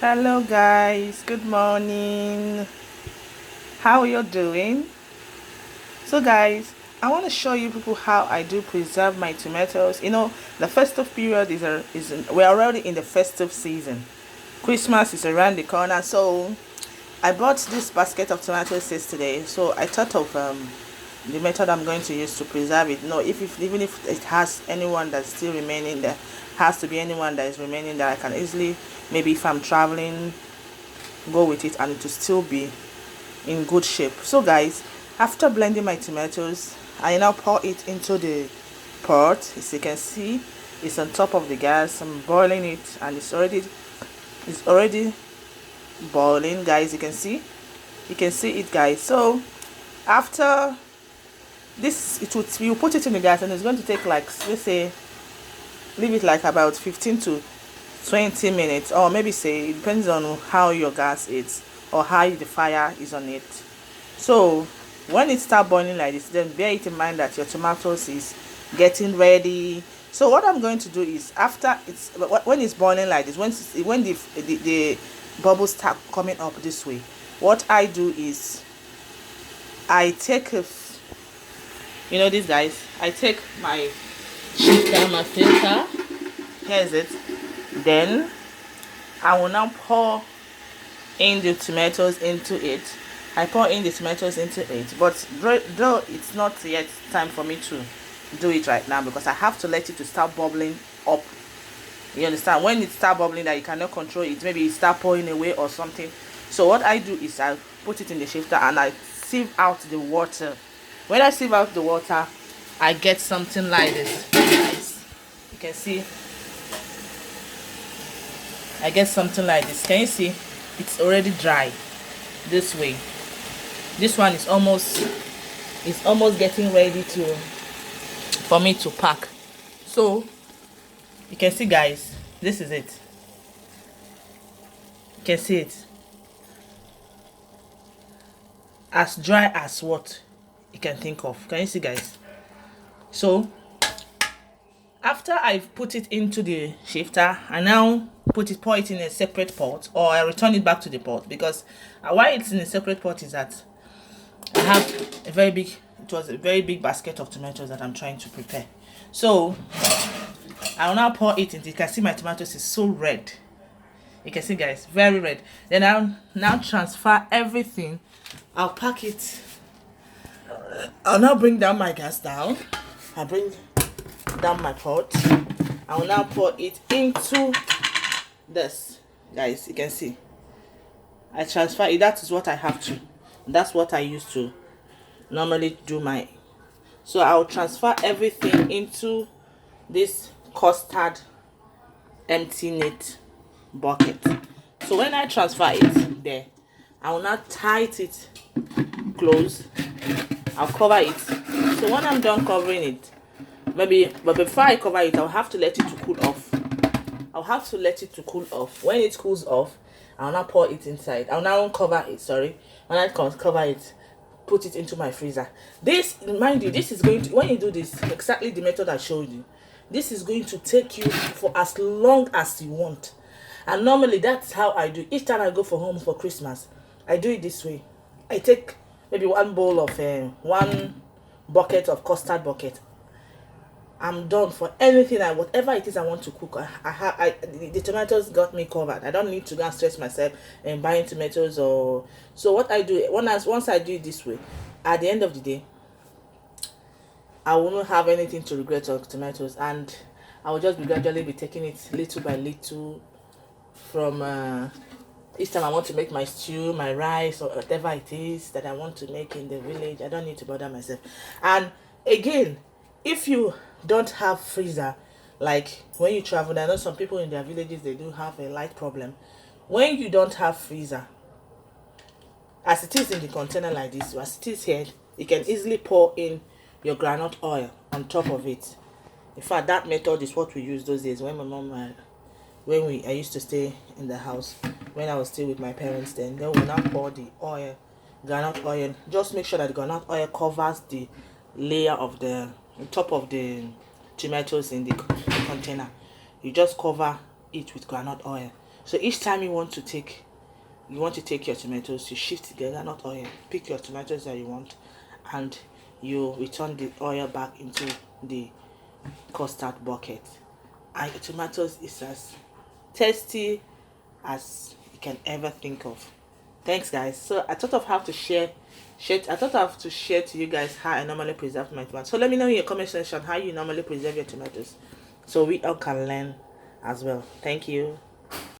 Hello guys, good morning. How are you doing? So guys, I want to show you people how I do preserve my tomatoes. The festive period we're already in the festive season. Christmas is around the corner, so I bought this basket of tomatoes yesterday. So I thought of the method I'm going to use to preserve it. No, if even if it has anyone that's still remaining, there has to be anyone that is remaining that I can easily, maybe if I'm traveling, go with it and it will still be in good shape. So guys, after blending my tomatoes, I now pour it into the pot. As you can see, it's on top of the gas. I'm boiling it and it's already boiling, guys. You can see it, guys. So after this, you put it in the gas and it's going to take, like, let's say, leave it like about 15 to 20 minutes, or maybe, say, it depends on how your gas is or how the fire is on it. So when it start boiling like this, then bear it in mind that your tomatoes is getting ready. So what I'm going to do is, after it's when it's boiling like this, when the bubbles start coming up this way, what I do is I take this, guys, I take my shifter, my filter. Here's it. Then I will now pour in the tomatoes into it. I pour in the tomatoes into it, but though it's not yet time for me to do it right now, because I have to let it to start bubbling up. You understand? When it start bubbling that you cannot control it, maybe it start pouring away or something. So what I do is I put it in the shifter and I sieve out the water. When I sieve out the water, I get something like this. Guys, you can see I get something like this. Can you see? It's already dry this way. This one is almost getting ready for me to pack. So you can see, guys, this is it. You can see it. As dry as what you can think of. Can you see, guys? So after I've put it into the shifter, I now pour it in a separate pot, or I return it back to the pot, because why it's in a separate pot is that I have it was a very big basket of tomatoes that I'm trying to prepare. So I'll now pour it in. You can see my tomatoes is so red. You can see, guys, very red. Then I'll now transfer everything. I'll pack it. I'll now bring down my gas down. I'll bring down my pot. I will now pour it into this, guys. You can see I transfer it. That is what I have to. That's what I used to normally do my. So I will transfer everything into this custard empty net bucket. So when I transfer it there, I will not tight it close. I'll cover it. So when I'm done covering it, but before I cover it, I'll have to let it to cool off. When it cools off, I'll now pour it inside. I'll now cover it. Sorry, when I cover it, put it into my freezer. This, mind you, this is going to, when you do this, exactly the method I showed you, this is going to take you for as long as you want. And normally that's how I do. Each time I go for home for Christmas, I do it this way. I take maybe one bucket of custard bucket. I'm done for anything whatever it is I want to cook. The tomatoes got me covered. I don't need to go and stress myself and buying tomatoes. Or so what I do, once I do it this way, at the end of the day, I won't have anything to regret of tomatoes, and I will just be gradually be taking it little by little from each time I want to make my stew, my rice, or whatever it is that I want to make in the village. I don't need to bother myself. And again, if you don't have freezer, like when you travel, I know some people in their villages, they do have a light problem. When you don't have freezer, as it is in the container like this, as it is here, you can easily pour in your groundnut oil on top of it. In fact, that method is what we used those days when my mom I used to stay in the house when I was still with my parents. Then we now pour the oil, groundnut oil. Just make sure that the groundnut oil covers the layer of the top of the tomatoes in the container. You just cover it with groundnut oil. So each time you want to take your tomatoes, you shift together, not oil. Pick your tomatoes that you want, and you return the oil back into the custard bucket. And your tomatoes is as tasty as you can ever think of. Thanks, guys. So I thought of how to I thought of to share to you guys how I normally preserve my tomatoes. So let me know in your comment section how you normally preserve your tomatoes, so we all can learn as well. Thank you.